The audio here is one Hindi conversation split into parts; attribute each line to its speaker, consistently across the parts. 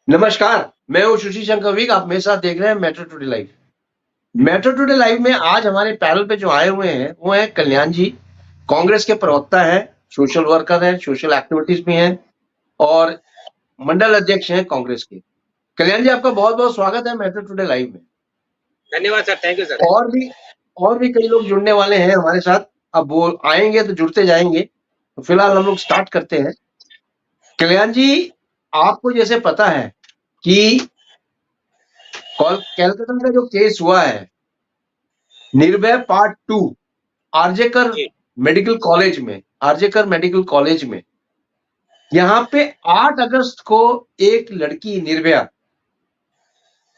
Speaker 1: नमस्कार, मैं हूँ सुशील शंकर विक, आप मेरे साथ देख रहे हैं metro today live. Metro today live में आज हमारे पैनल पे जो आए हुए हैं, वो हैं कल्याण जी, कांग्रेस के प्रवक्ता हैं, सोशल वर्कर हैं, सोशल एक्टिविटीज़ भी हैं और मंडल अध्यक्ष हैं कांग्रेस के। कल्याण जी, आपका बहुत-बहुत स्वागत है मेट्रो टुडे लाइव में।
Speaker 2: धन्यवाद सर, थैंक यू सर।
Speaker 1: और भी कई लोग जुड़ने वाले हैं हमारे साथ, अब वो आएँगे तो जुड़ते जाएँगे। तो फिलहाल हम लोग स्टार्ट करते हैं। कल्याण जी, आपको जैसे पता है कि कोलकाता का जो केस हुआ है, निर्भया पार्ट 2 आरजेकर
Speaker 2: जी,
Speaker 1: मेडिकल कॉलेज में यहाँ पे 8 अगस्त को एक लड़की निर्भया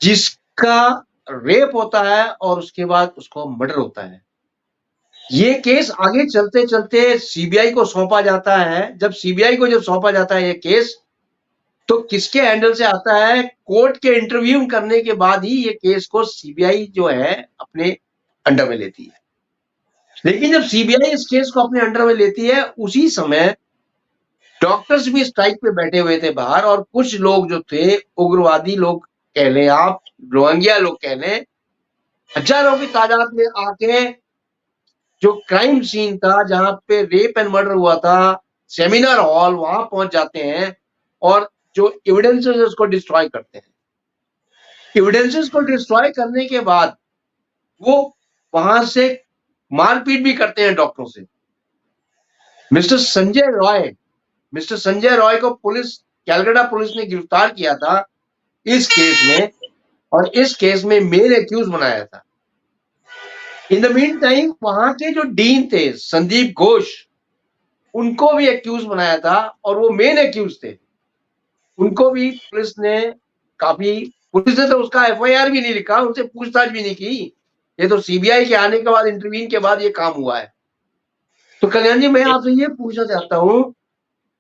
Speaker 1: जिसका रेप होता है और उसके बाद उसको मर्डर होता है। ये केस आगे चलते-चलते सीबीआई को सौंपा जाता है। जब सीबीआई को सौंपा जाता है ये केस, तो किसके हैंडल से आता है? कोर्ट के इंटरव्यू करने के बाद ही ये केस को सीबीआई जो है अपने अंडर में लेती है। लेकिन जब सीबीआई इस केस को अपने अंडर में लेती है, उसी समय डॉक्टर्स भी स्ट्राइक पे बैठे हुए थे बाहर और कुछ लोग जो थे, उग्रवादी लोग कह लें आप, रोहिंग्या लोग कह लें, हज़ारों की तादाद में आके जो क्राइम सीन था, जहाँ पे रेप एंड मर्डर हुआ था, सेमिनार हॉल, वहाँ पहुँच जाते हैं और जो एविडेंसेस है उसको डिस्ट्रॉय करते हैं। एविडेंसेस को डिस्ट्रॉय करने के बाद वो वहाँ से मारपीट भी करते हैं डॉक्टरों से। मिस्टर संजय रॉय को कलकत्ता पुलिस ने गिरफ्तार किया था इस केस में और इस केस में मेन एक्यूज बनाया था। इन द मीन टाइम वहां के जो डीन थे संदीप घोष, उनको भी एक्यूज बनाया था और वो मेन एक्यूज थे। उनको भी पुलिस ने पुलिस ने तो उसका एफआईआर भी नहीं लिखा, उनसे पूछताछ भी नहीं की। ये तो सीबीआई के आने के बाद, इंटरवीन के बाद ये काम हुआ है। तो कल्याण जी, मैं आपसे ये पूछना चाहता हूँ,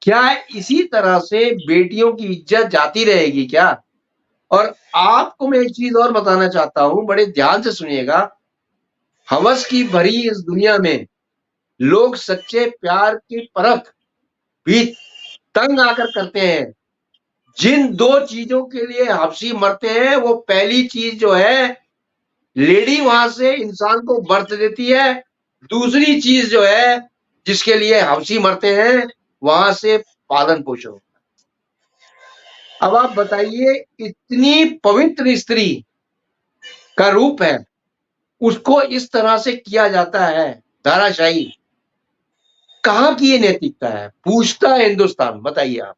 Speaker 1: क्या इसी तरह से बेटियों की इज्जत जाती रहेगी क्या? और आपको मैं एक चीज और बताना चाहता हूँ, बड़े ध्यान से सुनिएगा। हवस की भरी इस दुनिया में लोग सच्चे प्यार की परख भी तंग आकर करते हैं। जिन 2 चीजों के लिए हबशी मरते हैं, वो पहली चीज जो है, लेडी वहां से इंसान को बर्थ देती है। दूसरी चीज जो है, जिसके लिए हबशी मरते हैं, वहां से पालन पोषण। अब आप बताइए, इतनी पवित्र स्त्री का रूप है, उसको इस तरह से किया जाता है, धाराशाही। कहाँ की ये नैतिकता है? पूछता है हिंदुस्तान, बताइए आप।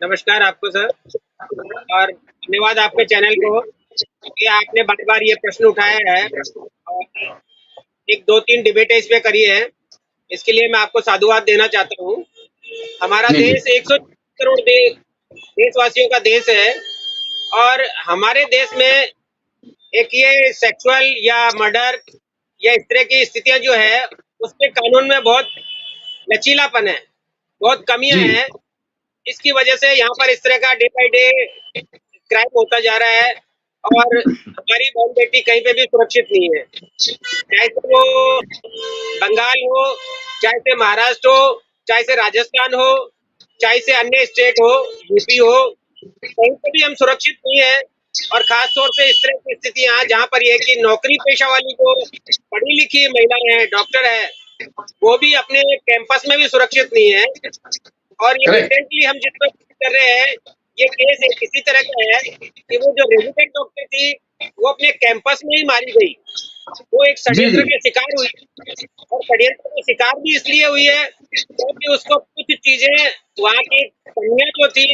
Speaker 2: नमस्कार आपको सर और धन्यवाद आपके चैनल को कि आपने बार-बार ये प्रश्न उठाया है और एक 2-3 डिबेटें इस पे करी है। इसके लिए मैं आपको साधुवाद देना चाहता हूँ। हमारा
Speaker 1: जी, जी।
Speaker 2: देश 100 करोड़ देशवासियों का देश है और हमारे देश में एक ये सेक्सुअल या मर्डर या इस तरह की स्थितियां जो है, उसके कानून में बहुत लचीलापन है, बहुत कमियां
Speaker 1: जी।
Speaker 2: हैं। इसकी वजह से यहाँ पर इस तरह का डे बाय डे क्राइम होता जा रहा है और हमारी बहन बेटी कहीं पे भी सुरक्षित नहीं है, चाहे तो वो बंगाल हो, चाहे से महाराष्ट्र हो, चाहे से राजस्थान हो, चाहे से अन्य स्टेट हो, यूपी हो, कहीं पे भी हम सुरक्षित नहीं है। और खास तौर से इस तरह की स्थितियां जहाँ पर ये कि नौकरी पेशा वाली जो पढ़ी लिखी महिलाएं हैं, डॉक्टर है, वो भी अपने कैंपस में भी सुरक्षित नहीं है। और ये
Speaker 1: करेक्ट।
Speaker 2: रिसेंटली हम जिस पर कर रहे हैं, ये केस एक इसी तरह का है कि वो जो रेजिडेंट डॉक्टर थी, वो अपने कैंपस में ही मारी गई। वो एक
Speaker 1: जी,
Speaker 2: षड्यंत्र
Speaker 1: जी।
Speaker 2: के शिकार हुई और षड्यंत्र का शिकार भी इसलिए हुई है क्योंकि उसको कुछ चीजें वहाँ की कमियां जो थी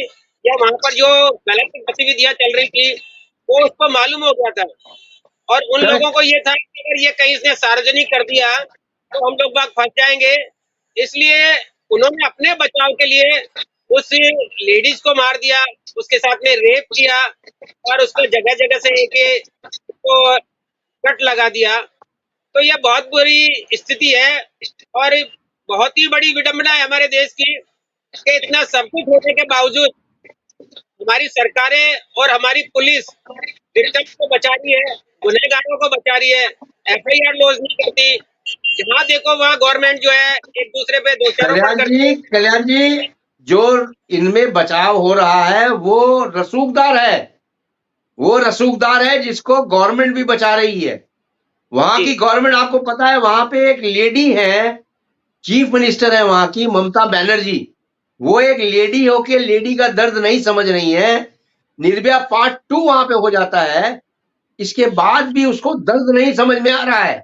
Speaker 2: या वहाँ पर जो गलत गतिविधियां चल रही थी, वो उसको मालूम हो गया था और उन लोगों
Speaker 1: करेक्ट।
Speaker 2: को ये था कि अगर ये कहीं इसने सार्वजनिक कर दिया तो हम लोग बाग फंस जाएंगे। इसलिए उन्होंने अपने बचाव के लिए उस लेडीज को मार दिया, उसके साथ में रेप किया और उसको जगह जगह से एक उसको कट लगा दिया। तो यह बहुत बुरी स्थिति है और बहुत ही बड़ी विडंबना है हमारे देश की कि इतना सब कुछ होने के बावजूद हमारी सरकारें और हमारी पुलिस विक्टिम्स को बचा रही है, गुनहगारों को बचा रही है, एफआईआर लॉन्च नहीं करती। जहाँ देखो वहाँ गवर्नमेंट जो है एक दूसरे पे दोषारोपण करती है।
Speaker 1: कल्याण जी, जो इनमें बचाव हो रहा है वो रसूखदार है, वो रसूखदार है जिसको गवर्नमेंट भी बचा रही है। वहां
Speaker 2: जी
Speaker 1: की गवर्नमेंट आपको पता है, वहां पे एक लेडी है, चीफ मिनिस्टर है वहां की, ममता बनर्जी। वो एक लेडी होके लेडी का दर्द नहीं समझ रही है। निर्भया पार्ट 2 वहां पे हो जाता है, इसके बाद भी उसको दर्द नहीं समझ में आ रहा है।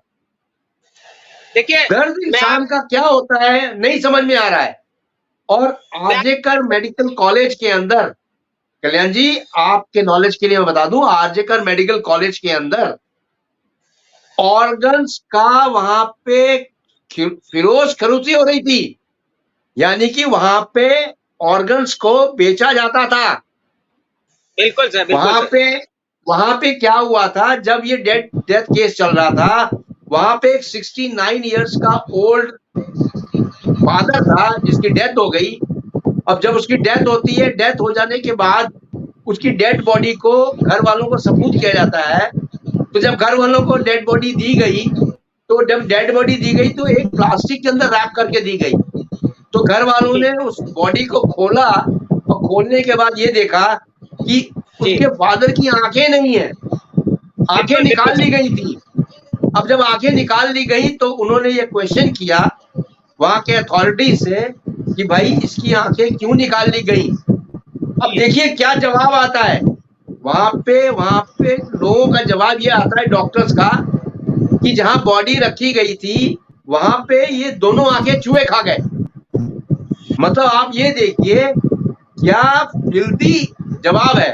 Speaker 2: देखिए,
Speaker 1: दर्द
Speaker 2: मैं आप
Speaker 1: इंसान का क्या होता है नहीं समझ में आ रहा है। और
Speaker 2: मैं
Speaker 1: आरजेकर मेडिकल कॉलेज के अंदर, कल्याण जी आपके नॉलेज के लिए मैं बता दूं, आरजेकर मेडिकल कॉलेज के अंदर ऑर्गन्स का वहां पे फिरोज खरूची हो रही थी। यानी कि वहां पे ऑर्गन्स को बेचा जाता था।
Speaker 2: बिल्कुल सर, बिल्कुल
Speaker 1: वहां
Speaker 2: सर।
Speaker 1: पे वहां पे क्या हुआ था, जब ये डेथ केस चल रहा था, वहां पे एक 69 इयर्स का ओल्ड फादर था जिसकी डेथ हो गई। अब जब उसकी डेथ होती है, डेथ हो जाने के बाद उसकी डेड बॉडी को घर वालों को सबूत किया जाता है। तो जब घर वालों को डेड बॉडी दी गई, तो जब डेड बॉडी दी गई तो एक प्लास्टिक के अंदर रैप करके दी गई। तो घर वालों
Speaker 2: जी
Speaker 1: ने उस बॉडी को खोला और खोलने के बाद ये देखा कि
Speaker 2: जी,
Speaker 1: उसके फादर की आंखें नहीं है, आंखें
Speaker 2: बिल्कुल बिल्कुल
Speaker 1: निकाल ली
Speaker 2: सर।
Speaker 1: गई थी। अब जब आंखें निकाल ली गई तो उन्होंने ये क्वेश्चन किया वहां के अथॉरिटी से कि भाई इसकी आंखें क्यों निकाल ली गई। अब देखिए क्या जवाब आता है। वहां पे लोगों का जवाब ये आता है, डॉक्टर्स का, कि जहां बॉडी रखी गई थी वहां पे ये दोनों आंखें चूहे खा गए। मतलब आप ये देखिए क्या फिल्दी जवाब है।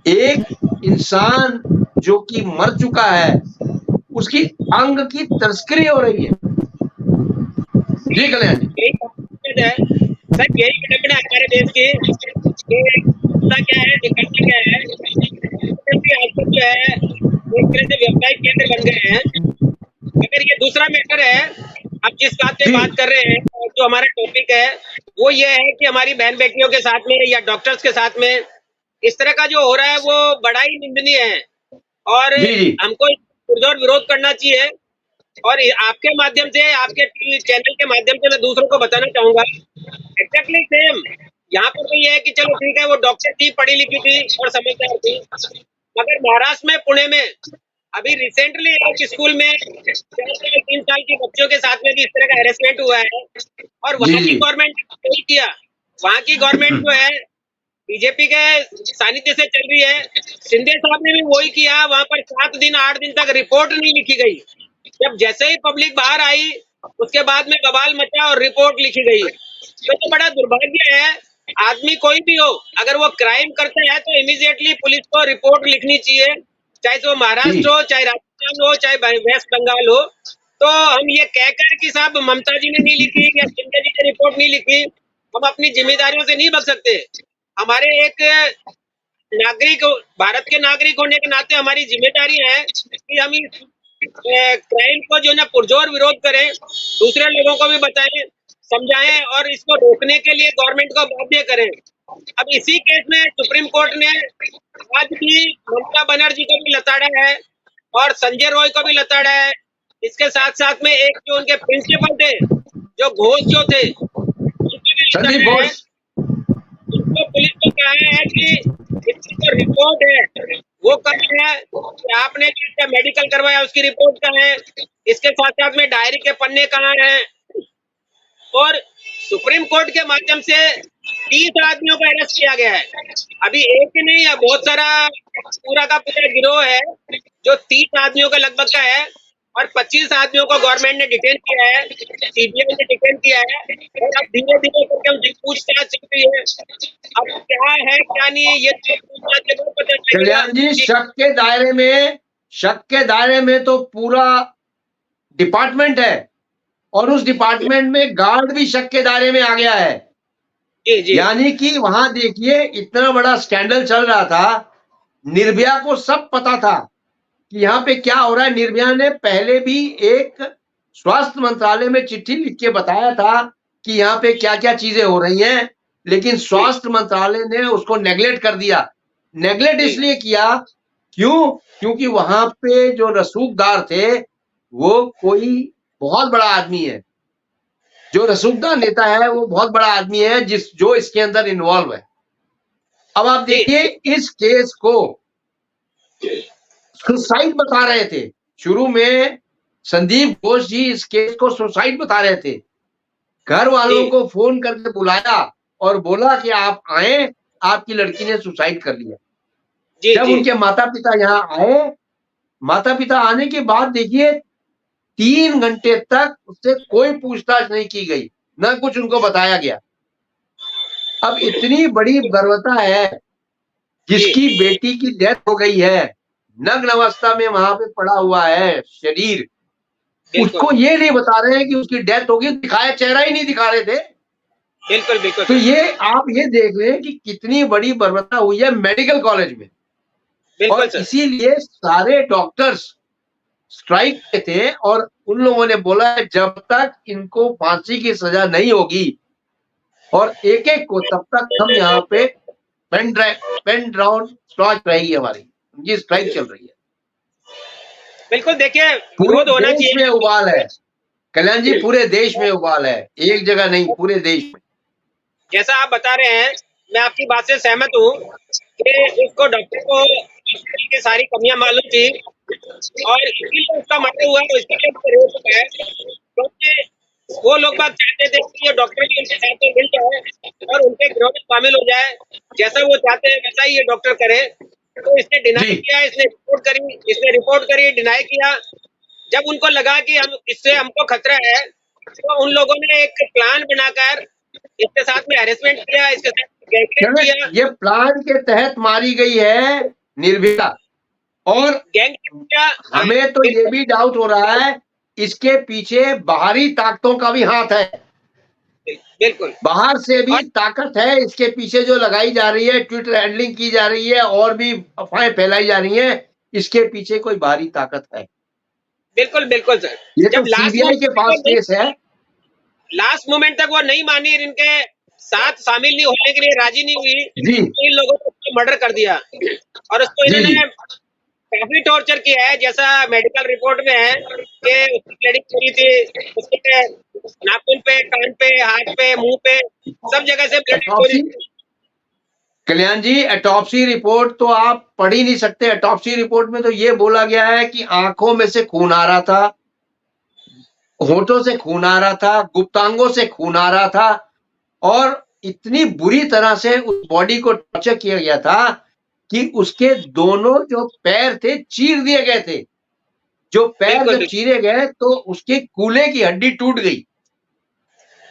Speaker 1: एक इंसान जो कि मर चुका है उसकी अंग की तस्करी हो रही है। जी कल्याण जी।
Speaker 2: यही बात है सर, यही विडंबना है हमारे देश की कि होता क्या है, दिक्कत क्या है कि आजकल जो है एक तरह से व्यवसायिक केंद्र बन गए हैं। अगर ये दूसरा मैटर है, अब जिस बात पे
Speaker 1: जी
Speaker 2: बात कर रहे हैं और जो हमारा टॉपिक है वो ये है कि हमारी बहन बेटियों के साथ में या डॉक्टर्स के साथ में इस तरह का जो हो रहा है वो बड़ा ही निंदनीय है और
Speaker 1: जी जी
Speaker 2: हमको पुरजोर विरोध करना चाहिए। और आपके माध्यम से, आपके चैनल के माध्यम से मैं दूसरों को बताना चाहूंगा एग्जैक्टली सेम। यहाँ पर तो ये है कि चलो ठीक है, वो डॉक्टर थी, पढ़ी लिखी थी और समझदार थी, मगर महाराष्ट्र में, पुणे में अभी रिसेंटली एक स्कूल में 4 साल 3 साल के बच्चों के साथ में भी इस तरह का हेरेसमेंट हुआ है और
Speaker 1: जी
Speaker 2: वहां की
Speaker 1: जी
Speaker 2: गवर्नमेंट ने नहीं किया। वहां की गवर्नमेंट जो है बीजेपी के सानिध्य से चल रही है। शिंदे साहब ने भी वही किया, वहां पर 7 दिन 8 दिन तक रिपोर्ट नहीं लिखी गई। जब जैसे ही पब्लिक बाहर आई उसके बाद में बवाल मचा और रिपोर्ट लिखी गई। तो ये बड़ा दुर्भाग्य है। आदमी कोई भी हो, अगर वो क्राइम करते हैं तो इमीडिएटली पुलिस को रिपोर्ट लिखनी चाहिए, चाहे वो महाराष्ट्र
Speaker 1: जी
Speaker 2: हो, चाहे राजस्थान हो, चाहे वेस्ट बंगाल हो। तो हम ये कहकर कि साहब ममता जी ने नहीं लिखी या शिंदे जी ने रिपोर्ट नहीं लिखी, हम अपनी जिम्मेदारियों से नहीं बच सकते। हमारे एक नागरिक, भारत के नागरिक होने के नाते हमारी जिम्मेदारी है कि हम इस क्राइम को जो ना पुरजोर विरोध करें, दूसरे लोगों को भी बताएं, समझाएं और इसको रोकने के लिए गवर्नमेंट को बाध्य करें। अब इसी केस में सुप्रीम कोर्ट ने आज भी ममता बनर्जी को भी लताड़ा है और संजय रॉय को भी लताड़ा है। इसके साथ साथ में एक जो उनके प्रिंसिपल थे, जो घोष जो थे, उनको भी
Speaker 1: संदीप
Speaker 2: लताड़ा है।
Speaker 1: बोस।
Speaker 2: उनको पुलिस को कहा है कि इसकी जो रिपोर्ट है वो कहाँ है, कि आपने जो मेडिकल करवाया उसकी रिपोर्ट कहाँ है, इसके साथ साथ में डायरी के पन्ने कहाँ हैं। और सुप्रीम कोर्ट के माध्यम से 30 आदमियों को अरेस्ट किया गया है। अभी एक ही नहीं है, बहुत सारा पूरा का पूरा गिरोह है जो 30 आदमियों का लगभग का है और 25 आदमियों को गवर्नमेंट ने डिटेन किया है, सीबीआई ने डिटेन किया है और अब धीरे धीरे करके उनकी पूछताछ चल रही है। अब क्या है क्या नहीं ये तो पूछताछ के बाद पता चलेगा
Speaker 1: कल्याण जी
Speaker 2: कि
Speaker 1: शक के दायरे में तो पूरा डिपार्टमेंट है और उस डिपार्टमेंट में गार्ड भी शक के दायरे में आ गया है।
Speaker 2: जी जी
Speaker 1: यानी कि वहां देखिए इतना बड़ा स्कैंडल चल रहा था, निर्भया को सब पता था कि यहाँ पे क्या हो रहा है। निर्भया ने पहले भी एक स्वास्थ्य मंत्रालय में चिट्ठी लिख के बताया था कि यहाँ पे क्या क्या चीजें हो रही हैं, लेकिन स्वास्थ्य मंत्रालय ने उसको नेग्लेक्ट कर दिया। नेग्लेक्ट
Speaker 2: जी
Speaker 1: इसलिए किया क्यों, क्योंकि वहां पे जो रसूखदार थे वो कोई बहुत बड़ा आदमी है जो रसूखदार नेता है वो बहुत बड़ा आदमी है जो इसके अंदर इन्वॉल्व है। अब आप देखिए इस केस को सुसाइड बता रहे थे। शुरू में संदीप घोष जी इस केस को सुसाइड बता रहे थे। घर वालों को फोन करके बुलाया और बोला कि आप आए, आपकी लड़की ने सुसाइड कर लिया। जब उनके माता पिता यहाँ आए, माता पिता आने के बाद देखिए 3 घंटे तक उससे कोई पूछताछ नहीं की गई, ना कुछ उनको बताया गया। अब इतनी बड़ी बर्बरता है, जिसकी बेटी की डेथ हो गई है, नग्न अवस्था में वहां पे पड़ा हुआ है शरीर, उसको ये नहीं बता रहे हैं कि उसकी डेथ होगी, दिखाया चेहरा ही नहीं दिखा रहे थे।
Speaker 2: बिल्कुल बिल्कुल।
Speaker 1: तो ये आप ये देख रहे हैं कि कितनी बड़ी बर्बरता हुई है मेडिकल कॉलेज में। और इसीलिए सारे डॉक्टर्स स्ट्राइक पे थे और उन लोगों ने बोला जब तक इनको फांसी की सजा नहीं होगी और एक-एक को, तब तक हम यहाँ पे पेन ड्राउन स्ट्राइक रहेगी हमारी, ये स्ट्राइक चल रही है।
Speaker 2: बिल्कुल देखिए,
Speaker 1: पूरे देश में उबाल है कल्याण जी, पूरे देश में उबाल है, एक जगह नहीं, पूरे देश में।
Speaker 2: जैसा आप बता रहे हैं, मैं आपकी बात से सहमत हूँ कि उसको डॉक्टर को की सारी कमियां मालूम थी और इसीलिए उसका मर्डर हुआ, इसलिए उसको रेप हुआ है, क्योंकि वो लोग बात चाहते थे कि ये डॉक्टर भी उनके साथ में मिल जाए और उनके गिरोह में शामिल हो जाए, जैसा वो चाहते हैं वैसा ही ये डॉक्टर करे। तो इसने डिनाई किया, इसने रिपोर्ट करी, डिनाई किया। जब उनको लगा कि हम इससे हमको खतरा है, तो उन लोगों ने एक प्लान बनाकर इसके साथ में हैरेसमेंट किया, इसके साथ गैंगरेप किया।
Speaker 1: ये प्लान के तहत मारी गई है निर्भया, और हमें तो ये भी डाउट हो रहा है इसके पीछे बाहरी ताकतों का भी हाथ है।
Speaker 2: बिल्कुल,
Speaker 1: बाहर से भी ताकत है इसके पीछे जो लगाई जा रही है, ट्विटर हैंडलिंग की जा रही है और भी अफवाहें फैलाई जा रही हैं, इसके पीछे कोई बाहरी ताकत है।
Speaker 2: बिल्कुल बिल्कुल सर,
Speaker 1: ये तो सीबीआई के पास केस है।
Speaker 2: लास्ट मोमेंट तक वो नहीं मानी, इनके साथ शामिल नहीं होने के लिए राजी नहीं हुई, तो इन लोगों को मर्डर कर दिया और उसको इन्होंने काफी टॉर्चर किया है, जैसा मेडिकल रिपोर्ट में है कि उसकी ब्लीडिंग पूरी थी, उसके नाखून पे, कान पे, हाथ पे, मुंह पे, सब जगह से ब्लीडिंग पूरी।
Speaker 1: कल्याण जी, ऑटोप्सी रिपोर्ट तो आप पढ़ ही नहीं सकते। ऑटोप्सी रिपोर्ट में तो ये बोला गया है कि आंखों में से खून आ रहा था, होठों से खून आ रहा था, गुप्तांगों से खून आ रहा था और इतनी बुरी तरह से उस बॉडी को टॉर्चर किया गया था कि उसके दोनों जो पैर थे चीर दिए गए थे। जो पैर जब चीरे गए तो उसके कूल्हे की हड्डी टूट गई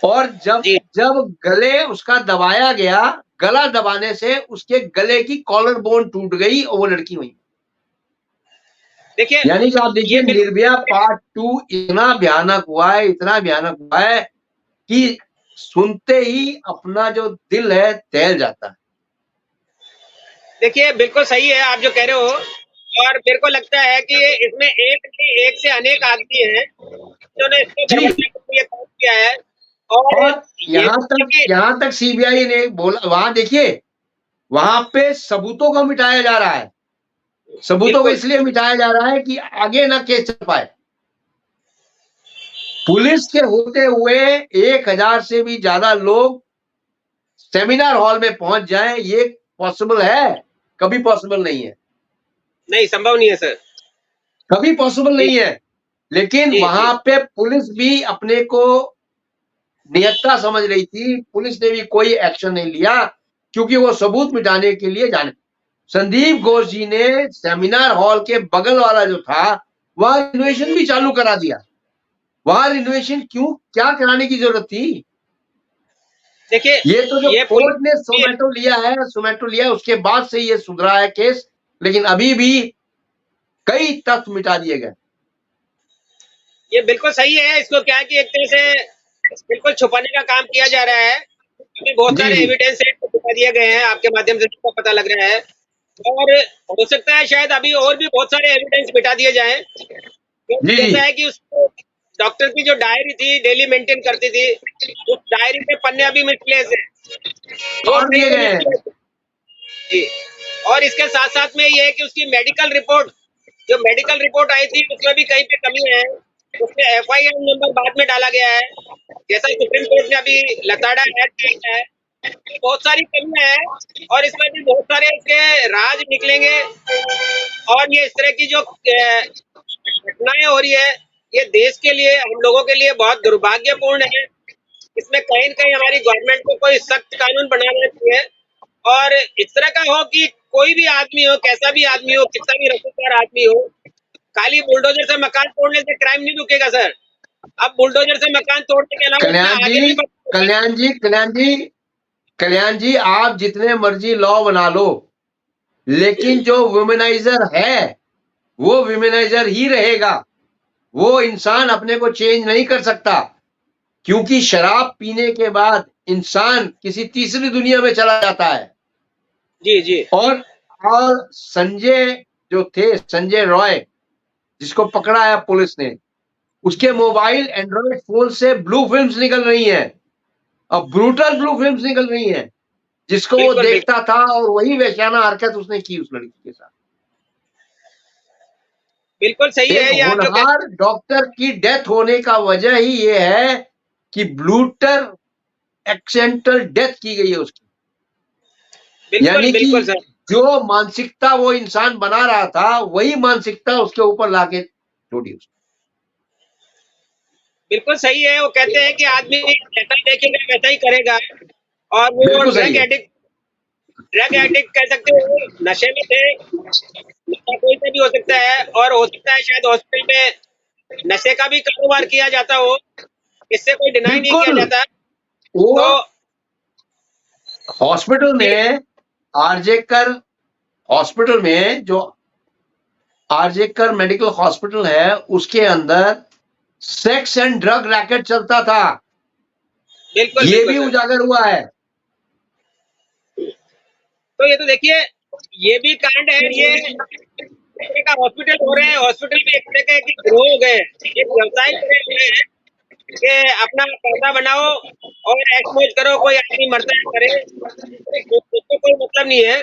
Speaker 1: और जब गले उसका दबाया गया, गला दबाने से उसके गले की कॉलर बोन टूट गई और वो लड़की हुई।
Speaker 2: देखिए,
Speaker 1: यानी कि आप देखिए निर्भया पार्ट 2 इतना भयानक हुआ है, इतना भयानक हुआ है कि सुनते ही अपना जो दिल है दहल जाता है।
Speaker 2: देखिए, बिल्कुल सही है आप जो कह रहे हो और मेरे को लगता है कि इसमें एक से अनेक आदमी हैं जिन्होंने इसको किया है और
Speaker 1: यहाँ तक सीबीआई ने बोला, वहां देखिए वहां पे सबूतों को मिटाया जा रहा है। सबूतों को इसलिए मिटाया जा रहा है कि आगे ना केस चल पाए। पुलिस के होते हुए 1000 से भी ज्यादा लोग सेमिनार हॉल में पहुंच जाएं, ये पॉसिबल है? कभी पॉसिबल नहीं है।
Speaker 2: नहीं, संभव नहीं है सर,
Speaker 1: कभी पॉसिबल नहीं है। लेकिन वहां पे पुलिस भी अपने को निहत्था समझ रही थी, पुलिस ने भी कोई एक्शन नहीं लिया क्योंकि वो सबूत मिटाने के लिए जाने। संदीप घोष जी ने सेमिनार हॉल के बगल वाला जो था वहां रिनोवेशन भी चालू करा दिया। वहां रिनोवेशन क्या कराने की जरूरत थी?
Speaker 2: देखिए,
Speaker 1: ये तो जो कोर्ट ने सोमेटो लिया उसके बाद से ये सुधरा है केस, लेकिन अभी भी कई तथ्य मिटा दिए गए।
Speaker 2: ये बिल्कुल सही है। इसको क्या है कि एक तरह से बिल्कुल छुपाने का काम किया जा रहा है, क्योंकि बहुत सारे एविडेंस छुपा दिए गए हैं, आपके माध्यम से इसका पता लग रहा है और हो सकता है शायद अभी और भी बहुत सारे एविडेंस मिटा दिए जाएं। जैसा है कि उस डॉक्टर की जो डायरी थी डेली मेंटेन करती थी, उस डायरी के पन्ने अभी मिसप्लेस है जी। और इसके साथ साथ में ये है कि उसकी मेडिकल रिपोर्ट आई थी उसमें भी कहीं पे कमी है उसमें एफआईआर नंबर बाद में डाला गया है, जैसा सुप्रीम कोर्ट ने अभी लताड़ा एक्ट किया है। बहुत सारी कमियां हैं और इसमें भी बहुत सारे इसके राज निकलेंगे और ये इस तरह की जो घटनाएं हो रही है, ये देश के लिए, हम लोगों के लिए बहुत दुर्भाग्यपूर्ण है। इसमें कहीं न कहीं हमारी गवर्नमेंट को कोई सख्त कानून बनाना चाहिए और इस तरह का हो कि कोई भी आदमी हो, कैसा भी आदमी हो, कितना भी रसूखदार आदमी हो, खाली बुलडोजर से मकान तोड़ने से क्राइम नहीं रुकेगा सर। अब बुलडोजर से मकान तोड़ने के अलावा इसमें
Speaker 1: कल्याण
Speaker 2: आगे
Speaker 1: जी,
Speaker 2: भी
Speaker 1: कल्याण जी, कल्याण जी, कल्याण जी, आप जितने मर्जी लॉ बना लो, लेकिन जो वुमेनाइजर है वो वुमेनाइजर ही रहेगा। वो इंसान अपने को चेंज नहीं कर सकता, क्योंकि शराब पीने के बाद इंसान किसी तीसरी दुनिया में चला जाता है।
Speaker 2: जी जी
Speaker 1: और संजय जो थे, संजय रॉय, जिसको पकड़ा है पुलिस ने, उसके मोबाइल एंड्रॉइड फोन से ब्लू फिल्म्स निकल रही हैं, और ब्रूटल ब्लू फिल्म्स निकल रही हैं, जिसको वो
Speaker 2: बिल्कुल
Speaker 1: देखता था और वही वैश्याना हरकत उसने की उस लड़की के साथ।
Speaker 2: बिल्कुल सही
Speaker 1: एक
Speaker 2: है ये आप जो
Speaker 1: होनहार डॉक्टर की डेथ होने का वजह ही ये है कि ब्लूटर एक्सीडेंटल डेथ की गई है उसकी।
Speaker 2: बिल्कुल
Speaker 1: यानी कि
Speaker 2: बिल्कुल सर,
Speaker 1: जो मानसिकता वो इंसान बना रहा था, वही मानसिकता उसके ऊपर लाके छोड़ी उसने।
Speaker 2: बिल्कुल सही है। वो कहते हैं कि आदमी जैसा देखेगा वैसा ही करेगा और वो
Speaker 1: बिल्कुल सही है।
Speaker 2: ड्रग एडिक्ट कह सकते हो, नशे में थे। नशा कोई से भी हो सकता है और हो सकता है शायद हॉस्पिटल में नशे का भी कारोबार किया जाता हो, इससे कोई डिनाई नहीं किया
Speaker 1: बिल्कुल,
Speaker 2: जाता।
Speaker 1: वो
Speaker 2: तो
Speaker 1: हॉस्पिटल में आरजेकर हॉस्पिटल में जो आरजेकर मेडिकल हॉस्पिटल है, उसके अंदर सेक्स एंड ड्रग रैकेट चलता था।
Speaker 2: बिल्कुल
Speaker 1: ये
Speaker 2: बिल्कुल
Speaker 1: भी
Speaker 2: सर,
Speaker 1: उजागर हुआ है।
Speaker 2: तो ये तो देखिए, ये भी कांड है। ये एक तरह का हॉस्पिटल हो रहे हैं, हॉस्पिटल में एक तरह के ग्रोह हो गए, एक व्यवसाय करे हुए हैं कि अपना पैसा बनाओ और ऐश मौज करो, कोई आदमी मरता है करे, उसको कोई मतलब नहीं है।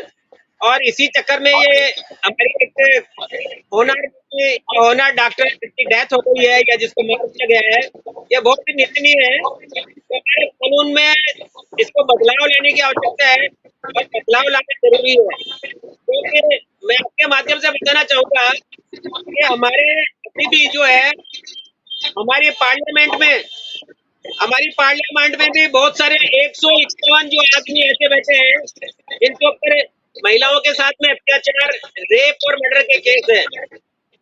Speaker 2: और इसी चक्कर में ये हमारी एक होनहार होनहार डॉक्टर जिसकी डेथ हो गई है या जिसको मार दिया गया है, ये बहुत ही निंदनीय है। तो हमारे कानून में इसको बदलाव लाने की आवश्यकता है और बदलाव लाना जरूरी है, क्योंकि मैं आपके माध्यम से बताना चाहूंगा कि हमारे अभी भी जो है हमारी पार्लियामेंट में हमारी पार्लियामेंट में भी बहुत सारे 151 जो आदमी ऐसे बैठे हैं जिनके ऊपर महिलाओं के साथ में अत्याचार, रेप और मर्डर के केस है।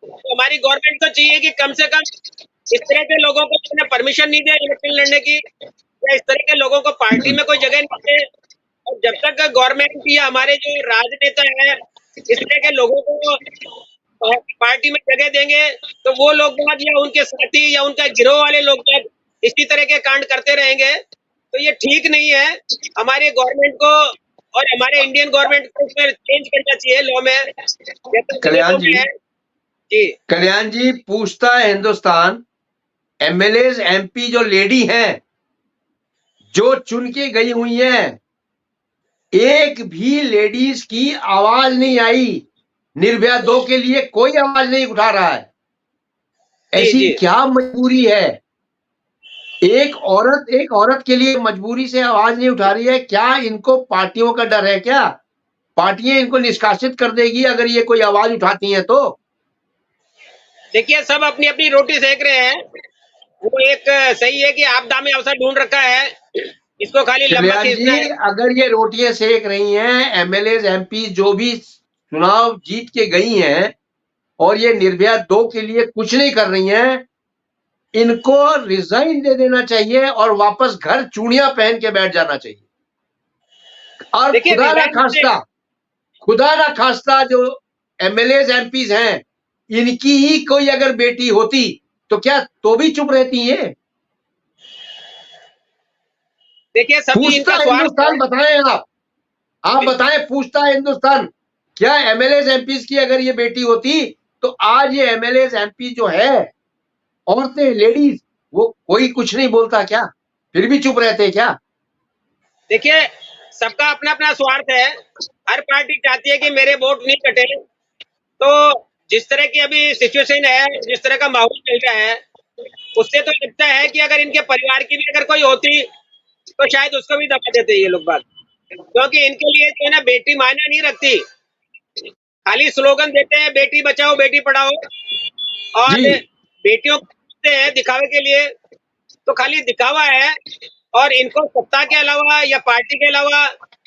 Speaker 2: तो हमारी गवर्नमेंट को चाहिए कि कम से कम इस तरह के लोगों को परमिशन नहीं दे इलेक्शन लड़ने की, या इस तरह के लोगों को पार्टी में कोई जगह नहीं दे। और जब तक गवर्नमेंट या हमारे जो राजनेता है इस तरह के लोगों को पार्टी में जगह देंगे, तो वो लोग बाग या उनके साथी या उनका गिरोह वाले लोग बाग इसी तरह के कांड करते रहेंगे। तो ये ठीक नहीं है। हमारे गवर्नमेंट को और हमारे इंडियन गवर्नमेंट को इसमें चेंज करना चाहिए लॉ में, जैसे
Speaker 1: कल्याण
Speaker 2: विदेशों में
Speaker 1: जी,
Speaker 2: है। जी
Speaker 1: कल्याण जी, पूछता है हिंदुस्तान, एमएलए एमपी जो लेडी हैं, जो चुन के गई हुई हैं, एक भी लेडीज की आवाज नहीं आई। निर्भया 2 के लिए कोई आवाज नहीं उठा रहा है। ऐसी
Speaker 2: जी
Speaker 1: क्या मजबूरी है? एक औरत के लिए मजबूरी से आवाज नहीं उठा रही है। क्या इनको पार्टियों का डर है क्या? पार्टियां इनको निष्कासित कर देगी अगर ये कोई आवाज उठाती हैं तो।
Speaker 2: देखिए, सब अपनी अपनी रोटी सेक रहे हैं। वो एक सही है कि आपदा में अवसर ढूंढ रखा है, इसको खाली लंबा
Speaker 1: कल्याण
Speaker 2: खींचना
Speaker 1: जी,
Speaker 2: है।
Speaker 1: अगर ये रोटियां सेक रही हैं, एमएलए एमपी जो भी चुनाव जीत के गई हैं और ये निर्भया 2 के लिए कुछ नहीं कर रही हैं, इनको रिजाइन दे देना चाहिए और वापस घर चूड़ियां पहन के बैठ जाना चाहिए। और
Speaker 2: देखिए
Speaker 1: खुदा ना खास्ता जो एमएलए एमपीज हैं, इनकी ही कोई अगर बेटी होती तो क्या तो भी चुप रहती है?
Speaker 2: देखिए, सभी
Speaker 1: पूछता
Speaker 2: इनका स्वार्थ है।
Speaker 1: हिंदुस्तान बताएं आप बताएं, पूछता हिंदुस्तान, क्या एमएलए एमपीज की अगर ये बेटी होती तो आज ये एमएलए एमपी जो है, औरतें, लेडीज, वो कोई कुछ नहीं बोलता क्या? फिर भी चुप रहते क्या?
Speaker 2: देखिए, सबका अपना अपना स्वार्थ है। हर पार्टी चाहती है कि मेरे वोट नहीं कटे। तो जिस तरह की अभी सिचुएशन है, जिस तरह का माहौल चल रहा है, उससे तो लगता है कि अगर इनके परिवार की भी अगर कोई होती तो शायद उसको भी दबा देते ये लोग बात, क्योंकि इनके लिए जो है ना बेटी मायने नहीं रखती, खाली स्लोगन देते हैं बेटी बचाओ बेटी पढ़ाओ, और
Speaker 1: जी
Speaker 2: बेटियों को देते हैं दिखावे के लिए, तो खाली दिखावा है, और इनको सत्ता के अलावा या पार्टी के अलावा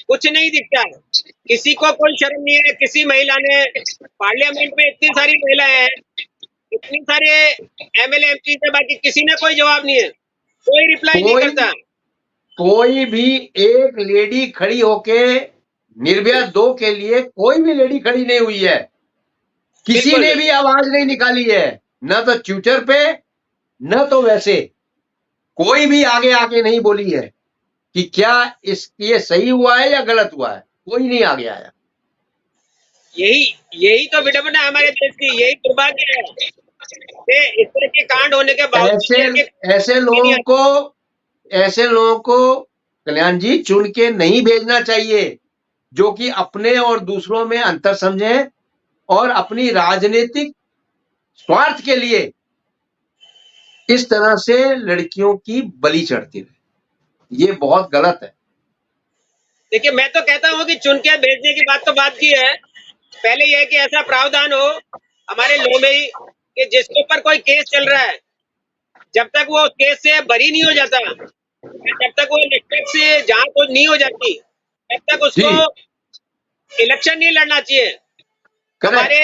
Speaker 2: कुछ नहीं दिखता है। किसी को कोई शर्म नहीं है, किसी महिला ने पार्लियामेंट में इतनी सारी महिलाएं हैं, इतनी सारे एमएलए एमपी है, बाकी किसी ने कोई जवाब नहीं है, कोई रिप्लाई नहीं
Speaker 1: कोई
Speaker 2: करता।
Speaker 1: कोई भी एक लेडी खड़ी होके निर्भया 2 के लिए कोई भी लेडी खड़ी नहीं हुई है, किसी
Speaker 2: बिल्कुल
Speaker 1: ने भी आवाज नहीं निकाली है, न तो ट्विटर पे न तो वैसे कोई भी आगे आके नहीं बोली है कि क्या ये सही हुआ है या गलत हुआ है, कोई नहीं आगे आया।
Speaker 2: यही यही तो विडंबना है हमारे देश की, यही दुर्भाग्य है कि इस तरह के कांड होने के बावजूद
Speaker 1: ऐसे ऐसे लोगों को ऐसे लोगों को कल्याण जी चुन के नहीं भेजना चाहिए, जो कि अपने और दूसरों में अंतर समझें और अपनी राजनीतिक स्वार्थ के लिए इस तरह से लड़कियों की बलि चढ़ती रहे, ये बहुत गलत है।
Speaker 2: देखिए, मैं तो कहता हूँ कि चुन के भेजने की बात तो बात की है, पहले यह है कि ऐसा प्रावधान हो हमारे लॉ में ही कि जिसके ऊपर कोई केस चल रहा है, जब तक वो उस केस से बरी नहीं हो जाता, जब तक वो निष्पक्ष से जांच नहीं हो जाती, तब तक उसको
Speaker 1: जी
Speaker 2: इलेक्शन नहीं लड़ना चाहिए।
Speaker 1: करेक्ट
Speaker 2: हमारे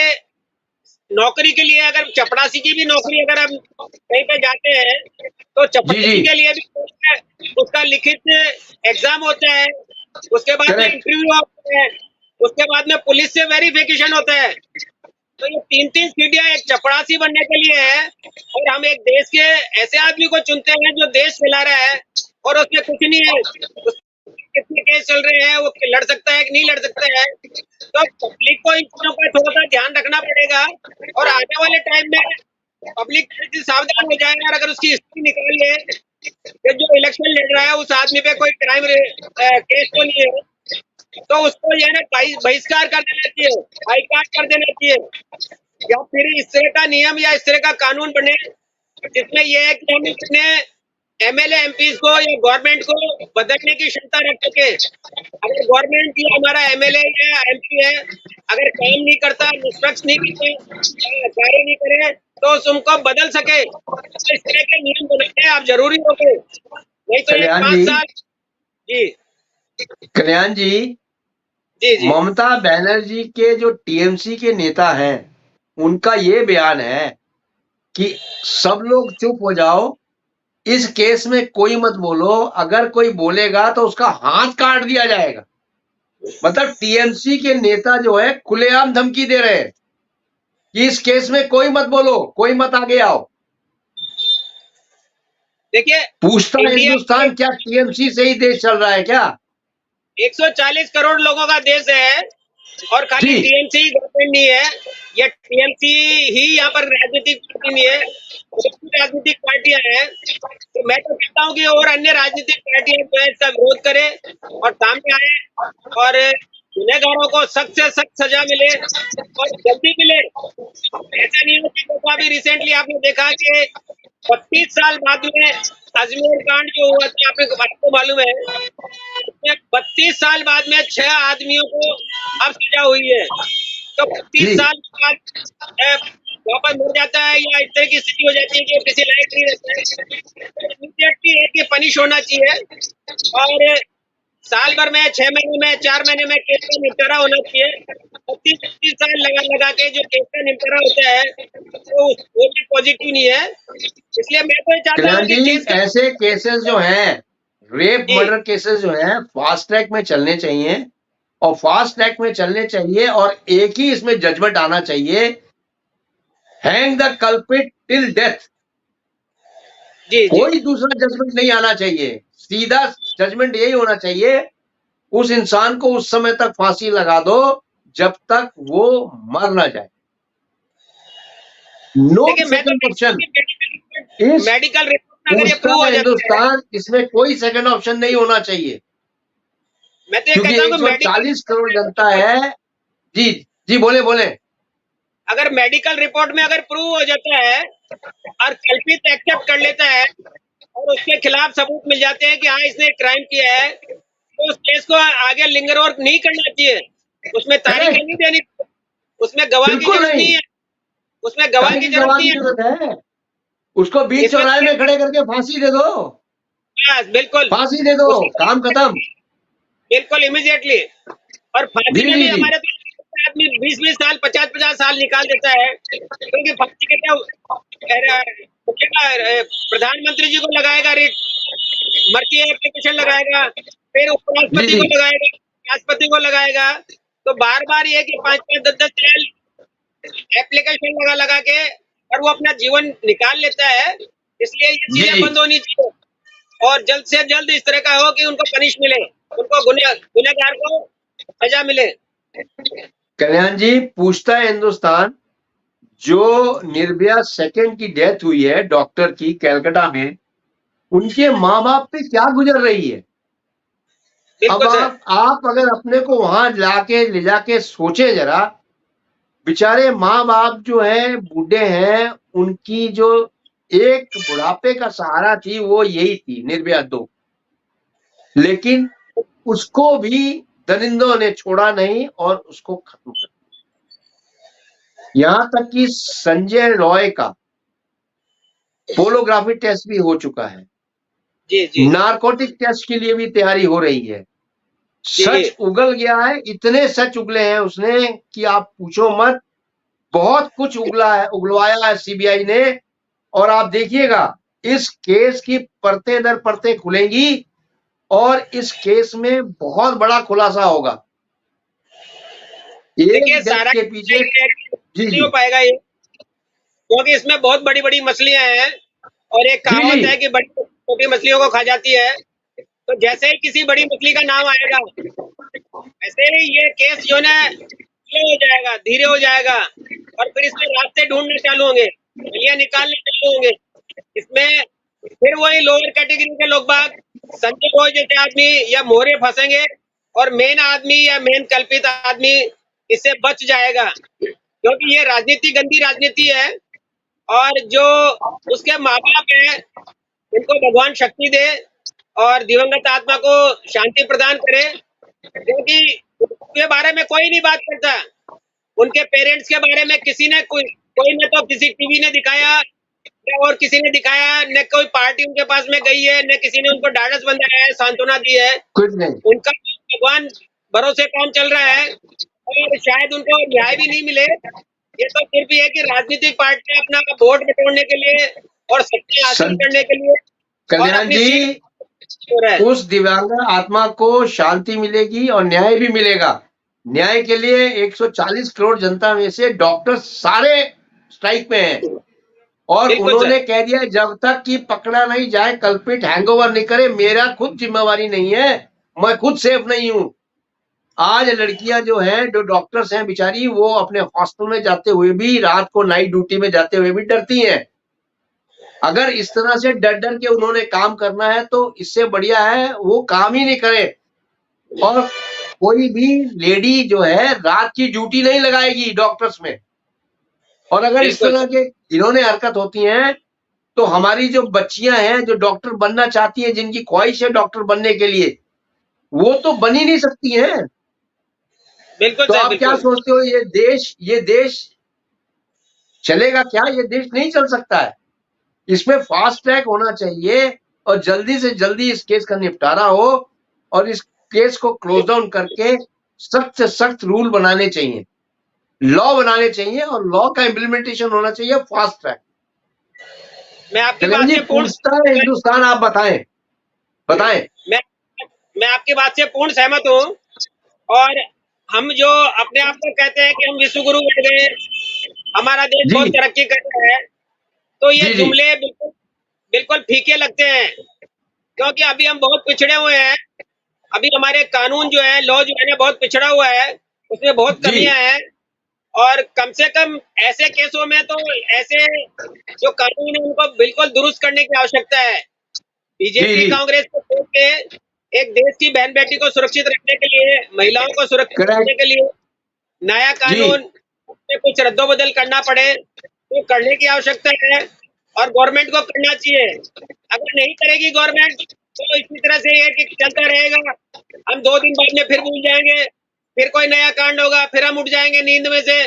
Speaker 2: नौकरी के लिए अगर चपरासी की भी नौकरी अगर हम कहीं पे जाते हैं तो
Speaker 1: जी
Speaker 2: चपरासी
Speaker 1: जी
Speaker 2: के लिए भी उसका लिखित एग्जाम होता है, उसके बाद में
Speaker 1: करेक्ट
Speaker 2: इंटरव्यू होता है, उसके बाद में पुलिस से वेरिफिकेशन होता है। तो ये 3-3 सीढ़ियां एक चपरासी बनने के लिए है, और हम एक देश के ऐसे आदमी को चुनते हैं जो देश चला रहा है और उसमें कुछ नहीं है, कितने केस चल रहे हैं, वो लड़ सकता है कि नहीं लड़ सकता है। तो पब्लिक को इन चीजों का थोड़ा सा ध्यान रखना पड़ेगा, और आने वाले टाइम में पब्लिक सावधान हो जाए, और अगर उसकी हिस्ट्री निकाल ले कि जो इलेक्शन लड़ रहा है उस आदमी पे कोई क्राइम केस तो नहीं है, तो उसको ये ना बहिष्कार कर देना चाहिए, बाइकाट कर देना चाहिए, या फिर इस तरह का नियम या इस तरह का कानून बने जिसमें यह है कि हम अपने एमएलए एमपी को या गवर्नमेंट को बदलने की क्षमता रख सके। अगर गवर्नमेंट या हमारा एमएलए या एमपी है, अगर काम नहीं करता, निष्पक्ष नहीं करता, कार्य नहीं करे, तो उनको बदल सके, तो इस तरह के नियम बनाने आप जरूरी हो गए, नहीं तो ये
Speaker 1: कल्याण
Speaker 2: 5
Speaker 1: जी
Speaker 2: साल। जी
Speaker 1: कल्याण जी
Speaker 2: जी जी
Speaker 1: ममता बनर्जी के जो टीएमसी के नेता हैं, उनका ये बयान है कि सब लोग चुप हो जाओ, इस केस में कोई मत बोलो, अगर कोई बोलेगा तो उसका हाथ काट दिया जाएगा। मतलब टीएमसी के नेता जो है खुलेआम धमकी दे रहे हैं कि इस केस में कोई मत बोलो, कोई मत आगे आओ।
Speaker 2: देखिए,
Speaker 1: पूछता
Speaker 2: इंडिया
Speaker 1: हिंदुस्तान, क्या टीएमसी से ही देश चल रहा है क्या?
Speaker 2: 140 करोड़ लोगों का देश है, और खाली
Speaker 1: जी
Speaker 2: टीएमसी ही गवर्नमेंट नहीं है, या टीएमसी ही यहाँ पर राजनीतिक पार्टी नहीं है, राजनीतिक पार्टियां हैं। तो मैं तो कहता हूँ कि और अन्य राजनीतिक पार्टियां जो है इसका विरोध करें और सामने आए, और गुनहगारों को सख्त से सख्त सजा मिले और जल्दी मिले। ऐसा नहीं हो कि अभी रिसेंटली आपने देखा कि 32 साल बाद में अजमेर कांड जो हुआ था, आपको मालूम है, 32 साल बाद में 6 आदमियों को अब सजा हुई है। तो 32
Speaker 1: जी
Speaker 2: साल बाद वापस मर जाता है या इस तरह की स्थिति हो जाती है कि वो किसी लायक नहीं रहता है, तो इमीडिएटली है कि पनिश होना चाहिए, और साल भर में 6 महीने में 4 महीने में केस का निपटारा होना चाहिए। 32 साल लगा लगा के जो केस का निपटारा होता है तो वो भी पॉजिटिव नहीं है। इसलिए मैं तो ये चाहता हूँ
Speaker 1: कल्याण
Speaker 2: कि
Speaker 1: जी,
Speaker 2: केस का
Speaker 1: ऐसे केसेस जो हैं, रेप
Speaker 2: जी
Speaker 1: मर्डर केसेस जो हैं, फास्ट ट्रैक में चलने चाहिए, और फास्ट ट्रैक में चलने चाहिए, और एक ही इसमें जजमेंट आना चाहिए, hang the culprit till death.
Speaker 2: जी जी
Speaker 1: कोई दूसरा जजमेंट नहीं आना चाहिए, सीधा जजमेंट यही होना चाहिए, उस इंसान को उस समय तक फांसी लगा दो जब तक वो मर ना जाए। नो
Speaker 2: देखिए, मैं तो
Speaker 1: सेकंड
Speaker 2: कहता हूँ
Speaker 1: ऑप्शन।
Speaker 2: कि
Speaker 1: इस
Speaker 2: मेडिकल रिपोर्ट अगर ये
Speaker 1: पूछता
Speaker 2: प्रूव हो
Speaker 1: है
Speaker 2: जाता है,
Speaker 1: हिंदुस्तान, इसमें कोई सेकंड ऑप्शन नहीं होना चाहिए,
Speaker 2: मैं तो ये
Speaker 1: क्योंकि
Speaker 2: कहता हूँ कि
Speaker 1: 140 करोड़ जनता है। जी जी बोले बोले।
Speaker 2: अगर मेडिकल रिपोर्ट में अगर प्रूव हो जाता है और कल्पित एक्सेप्ट कर लेता है और उसके खिलाफ सबूत मिल जाते हैं कि हाँ इसने क्राइम किया है, तो उस केस को आगे लिंगर और नहीं करना चाहिए, उसमें तारीख
Speaker 1: करेक्ट,
Speaker 2: नहीं देनी, उसमें गवाह की
Speaker 1: बिल्कुल
Speaker 2: जरूरत नहीं
Speaker 1: नहीं,
Speaker 2: है, उसमें गवाह
Speaker 1: काहे
Speaker 2: की
Speaker 1: की
Speaker 2: जरूरत
Speaker 1: गवाह
Speaker 2: नहीं
Speaker 1: की
Speaker 2: है।
Speaker 1: जरूरत है? उसको बीच
Speaker 2: इसमें
Speaker 1: चौराहे में खड़े करके फांसी दे दो,
Speaker 2: हाँ, बिल्कुल
Speaker 1: फांसी दे दो, काम खत्म।
Speaker 2: बिल्कुल इमीडिएटली। और फांसी
Speaker 1: जी
Speaker 2: में
Speaker 1: जी
Speaker 2: भी
Speaker 1: जी
Speaker 2: हमारे तो आदमी 20-20 साल 50-50 साल निकाल देता है, क्योंकि फांसी के क्या प्रधानमंत्री जी को लगाएगा रिट, मर्सी एप्लीकेशन लगाएगा, फिर
Speaker 1: जी
Speaker 2: उपराष्ट्रपति
Speaker 1: जी
Speaker 2: को लगाएगा, राष्ट्रपति को लगाएगा, तो बार बार ये कि 5-5 10-10 साल एप्लीकेशन लगा लगा के और वो अपना जीवन निकाल लेता है। इसलिए ये
Speaker 1: जी
Speaker 2: चीजें
Speaker 1: जी।
Speaker 2: बंद होनी चाहिए और जल्द से जल्द इस तरह का हो कि उनको पनिश मिले, उनको गुनहगार को सजा मिले।
Speaker 1: कल्याण जी, पूछता है हिंदुस्तान, जो निर्भया सेकंड की डेथ हुई है डॉक्टर की कलकत्ता में, उनके माँ बाप पे क्या गुजर रही है? अब
Speaker 2: बिल्कुल सर।
Speaker 1: आप अगर अपने को वहां ले जाके सोचे जरा, बेचारे माँ बाप जो है बूढ़े हैं, उनकी जो एक बुढ़ापे का सहारा थी वो यही थी निर्भया 2, लेकिन उसको भी दरिंदों ने छोड़ा नहीं और उसको खत्म कर दिया। यहां तक कि संजय रॉय का पोलोग्राफी टेस्ट भी हो चुका है,
Speaker 2: जी जी
Speaker 1: नारकोटिक टेस्ट के लिए भी तैयारी हो रही है।
Speaker 2: जी जी
Speaker 1: सच उगल गया है, इतने सच उगले हैं उसने कि आप पूछो मत। बहुत कुछ उगला है, उगलवाया है सीबीआई ने, और आप देखिएगा इस केस की परतें दर परतें खुलेंगी और इस केस में बहुत बड़ा खुलासा होगा।
Speaker 2: देखिए
Speaker 1: एक डेथ
Speaker 2: सारा
Speaker 1: के पीछे। जी
Speaker 2: नहीं
Speaker 1: जी
Speaker 2: हो पाएगा ये, क्योंकि इसमें बहुत बड़ी बड़ी मछलियां हैं और एक
Speaker 1: जी
Speaker 2: कहावत
Speaker 1: जी
Speaker 2: है कि बड़ी छोटी मछलियों को खा जाती है। तो जैसे ही किसी बड़ी मछली का नाम आएगा, ऐसे ही ये केस जो है स्लो हो जाएगा, धीरे हो जाएगा, और फिर इसमें रास्ते ढूंढने चालू होंगे, गलियां निकालने चालू होंगे। इसमें फिर वही लोअर कैटेगरी के लोग बाग, संजय रॉय जैसे आदमी या मोहरे फंसेंगे, और मेन आदमी या मेन कल्पित आदमी इससे बच जाएगा, क्योंकि ये राजनीति गंदी राजनीति है। और जो उसके माँ बाप है, उनको भगवान शक्ति दे और दिवंगत आत्मा को शांति प्रदान करे, क्योंकि उनके बारे में कोई नहीं बात करता। उनके पेरेंट्स के बारे में किसी ने कोई न तो किसी टीवी ने दिखाया, न और किसी ने दिखाया, न कोई पार्टी उनके पास में गई है, न किसी ने उनको ढाढ़स बंधाया है, सांत्वना दी है।
Speaker 1: कुछ नहीं।
Speaker 2: उनका भगवान भरोसे काम चल रहा है और शायद उनको न्याय भी नहीं मिले। ये तो सिर्फ ये है कि राजनीतिक पार्टी अपना वोट बटोरने के लिए और सत्ता हासिल करने के लिए और
Speaker 1: कल्याण
Speaker 2: अपनी
Speaker 1: जी,
Speaker 2: सीट हो रहा है।
Speaker 1: उस दिव्यांग आत्मा को शांति मिलेगी और न्याय भी मिलेगा। न्याय के लिए 140 करोड़ जनता में से डॉक्टर सारे स्ट्राइक पे हैं, और
Speaker 2: बिल्कुल
Speaker 1: उन्होंने
Speaker 2: सर।
Speaker 1: कह दिया जब तक कि पकड़ा नहीं जाए, कल्पिट हैंगओवर नहीं करे, मेरा खुद जिम्मेवारी नहीं है, मैं खुद सेफ नहीं हूं। आज लड़कियां जो हैं, जो डॉक्टर्स हैं बेचारी, वो अपने हॉस्टल में जाते हुए भी, रात को नाइट ड्यूटी में जाते हुए भी डरती हैं। अगर इस तरह से डर डर के उन्होंने काम करना है तो इससे बढ़िया है वो काम ही नहीं करे, और कोई भी लेडी जो है रात की ड्यूटी नहीं लगाएगी डॉक्टर्स में। और अगर इस
Speaker 2: बिल्कुल
Speaker 1: तरह के इन्होंने हरकत होती हैं तो हमारी जो बच्चियां हैं जो डॉक्टर बनना चाहती हैं, जिनकी ख्वाहिश है डॉक्टर बनने के लिए, वो तो बन ही नहीं सकती हैं।
Speaker 2: बिल्कुल
Speaker 1: तो
Speaker 2: सर।
Speaker 1: आप क्या
Speaker 2: बिल्कुल
Speaker 1: सोचते हो, ये देश चलेगा क्या? ये देश नहीं चल सकता है। इसमें फास्ट ट्रैक होना चाहिए और जल्दी से जल्दी इस केस का निपटारा हो, और इस केस को क्लोज डाउन करके सख्त से सख्त रूल बनाने चाहिए, लॉ बनाने चाहिए, और लॉ का इम्प्लीमेंटेशन होना चाहिए फास्ट ट्रैक।
Speaker 2: मैं आपकी
Speaker 1: कल्याण
Speaker 2: बात
Speaker 1: जी,
Speaker 2: से पूर्ण
Speaker 1: पूछता है हिंदुस्तान, आप बताएं बताएं।
Speaker 2: मैं मैं आपकी बात से पूर्ण सहमत हूँ। और हम जो अपने आप को कहते हैं कि हम विश्व गुरु बन गए, हमारा देश
Speaker 1: जी
Speaker 2: बहुत तरक्की कर रहा है, तो ये
Speaker 1: जी जी
Speaker 2: जुमले बिल्कुल बिल्कुल फीके लगते हैं, क्योंकि अभी हम बहुत पिछड़े हुए हैं। अभी हमारे कानून जो है, लॉ जो है ना, बहुत पिछड़ा हुआ है, उसमें बहुत
Speaker 1: जी
Speaker 2: कमियां हैं। और कम से कम ऐसे केसों में तो ऐसे जो कानून है उनको बिल्कुल दुरुस्त करने की आवश्यकता है।
Speaker 1: जी
Speaker 2: बीजेपी
Speaker 1: जी
Speaker 2: कांग्रेस को छोड़ के एक देश की बहन बेटी को सुरक्षित रखने के लिए, महिलाओं को सुरक्षित रखने
Speaker 1: करेक्ट
Speaker 2: के लिए नया
Speaker 1: जी
Speaker 2: कानून में कुछ रद्दोबदल करना पड़े तो करने की आवश्यकता है और गवर्नमेंट को करना चाहिए। अगर नहीं करेगी गवर्नमेंट तो इसी तरह से ये कि चलता रहेगा। हम 2 दिन बाद में फिर भूल जाएंगे, फिर कोई नया कांड होगा, फिर हम उठ जाएंगे नींद में से,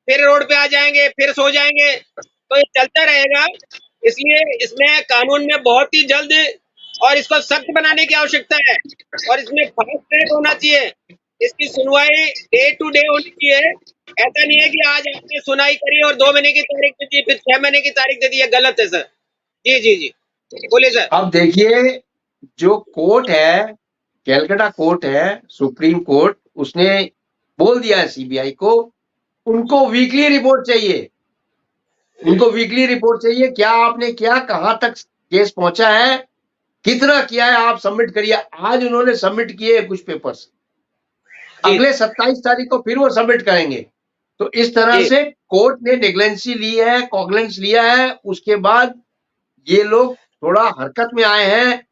Speaker 2: फिर रोड पे आ जाएंगे, फिर सो जाएंगे, तो ये चलता रहेगा। इसलिए इसमें कानून में बहुत ही जल्द और इसको सख्त बनाने की आवश्यकता है और इसमें फास्ट ट्रैक होना चाहिए। इसकी सुनवाई डे टू डे होनी चाहिए। ऐसा नहीं है कि आज आपने सुनाई करी और 2 महीने की तारीख दे दी, फिर 6 महीने की तारीख दे दी, ये गलत है सर। जी जी जी, बोलिए सर।
Speaker 1: अब देखिए, जो कोर्ट है, कैलकाटा कोर्ट है, सुप्रीम कोर्ट, उसने बोल दिया है सीबीआई को, उनको वीकली रिपोर्ट चाहिए। उनको वीकली रिपोर्ट चाहिए, क्या आपने किया, कहां तक केस पहुंचा है, कितना किया है, आप सबमिट करिए। आज उन्होंने सबमिट किए कुछ पेपर्स, अगले 27 तारीख को फिर वो सबमिट करेंगे। तो इस तरह से कोर्ट ने नेग्लेंसी ली है, कॉग्लेंस लिया है, उसके बाद ये लोग थोड़ा हरकत में आए हैं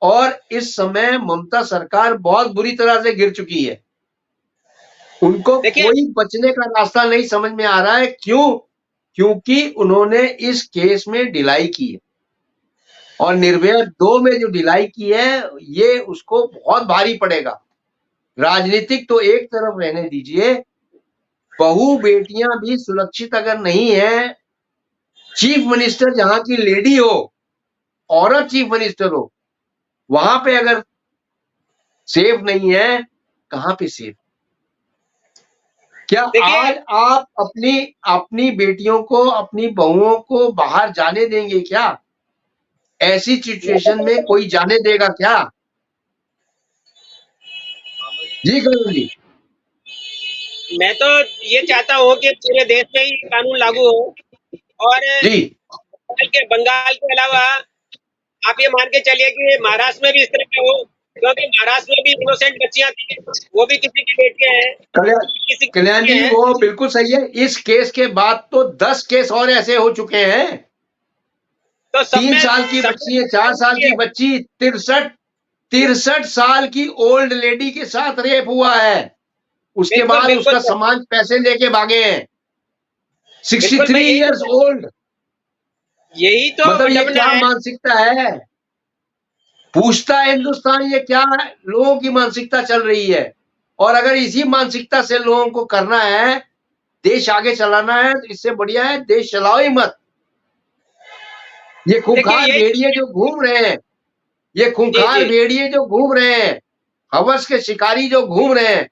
Speaker 1: और इस समय ममता सरकार बहुत बुरी तरह से गिर चुकी है। उनको कोई बचने का रास्ता नहीं समझ में आ रहा है। क्यों? क्योंकि उन्होंने इस केस में ढिलाई की है और निर्भया 2 में जो ढिलाई की है, ये उसको बहुत भारी पड़ेगा। राजनीतिक तो एक तरफ रहने दीजिए, बहू बेटियां भी सुरक्षित अगर नहीं है, चीफ मिनिस्टर जहां की लेडी हो, औरत चीफ मिनिस्टर हो, वहां पे अगर सेफ नहीं है, कहां पे सेफ? क्या आज आप अपनी बेटियों को, अपनी बहुओं को बाहर जाने देंगे क्या? ऐसी सिचुएशन में कोई जाने देगा क्या? जी करण जी,
Speaker 2: मैं तो ये चाहता हूँ कि पूरे देश में ही कानून लागू हो और
Speaker 1: जी
Speaker 2: बंगाल के अलावा आप ये मान के चलिए कि महाराष्ट्र में भी इस तरह का हो, क्योंकि महाराष्ट्र में भी इनोसेंट बच्चियां थी, वो भी किसी की बेटियां हैं।
Speaker 1: कल्याण जी, वो बिल्कुल सही है। इस केस के बाद तो 10 केस और ऐसे हो चुके हैं। तो 3 साल की बच्ची है, 4 साल की बच्ची, 63 साल की ओल्ड लेडी के साथ रेप हुआ है। उसके बाद उसका समाज पैसे लेके भागे हैं। 63 इयर्स ओल्ड।
Speaker 2: यही तो
Speaker 1: मतलब ये क्या मानसिकता है? पूछता है हिंदुस्तान, ये क्या लोगों की मानसिकता चल रही है? और अगर इसी मानसिकता से लोगों को करना है, देश आगे चलाना है, तो इससे बढ़िया है देश चलाओ ही मत। ये खूंखार भेड़िए जो घूम रहे हैं, ये खूंखार भेड़िए जो घूम रहे हैं, हवस के शिकारी जो घूम रहे हैं,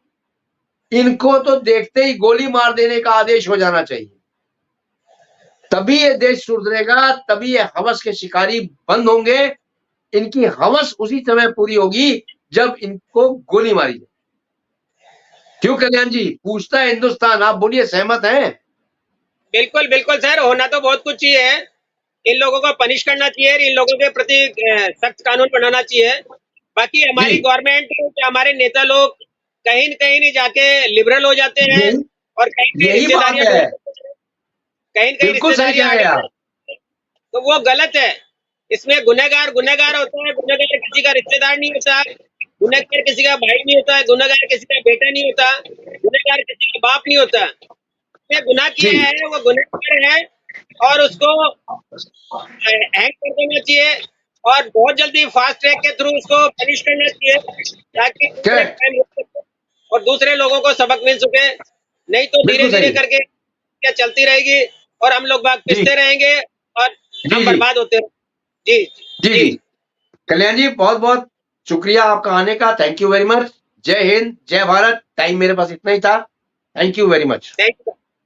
Speaker 1: इनको तो देखते ही गोली मार देने का आदेश हो जाना चाहिए। तभी ये देश सुधरेगा, तभी ये हवस के शिकारी बंद होंगे। इनकी हवस उसी समय पूरी होगी जब इनको गोली मारी जाए। क्यों कल्याण जी? पूछता है हिंदुस्तान, आप बोलिए, सहमत हैं?
Speaker 2: बिल्कुल बिल्कुल सर, होना तो बहुत कुछ चाहिए। इन लोगों को पनिश करना चाहिए, इन लोगों के प्रति सख्त कानून बनाना चाहिए। बाकी हमारी गवर्नमेंट, हमारे नेता लोग कहीं न कहीं जाके लिबरल हो जाते हैं और कहीं रिश्तेदारियां, तो वो गलत है। इसमें गुनहगार गुनहगार होता है, गुनहगार किसी का रिश्तेदार नहीं होता, गुनहगार किसी का भाई नहीं होता, गुनहगार किसी का बेटा नहीं होता, गुनहगार किसी का बाप नहीं होता। उसने गुनाह किया है, वो गुनहगार है और उसको हैंग कर देना चाहिए और बहुत जल्दी फास्ट ट्रैक के थ्रू उसको पनिश करना चाहिए ताकि और दूसरे लोगों को सबक मिल सके। नहीं तो धीरे धीरे करके क्या चलती रहेगी और हम लोग बाग पिसते रहेंगे और हम बर्बाद होते रहेंगे। जी
Speaker 1: जी जी, कल्याण जी, बहुत बहुत शुक्रिया आपका आने का। Thank you very much. जय हिंद, जय भारत। टाइम मेरे पास इतना ही था। Thank you very much.
Speaker 2: Thank you.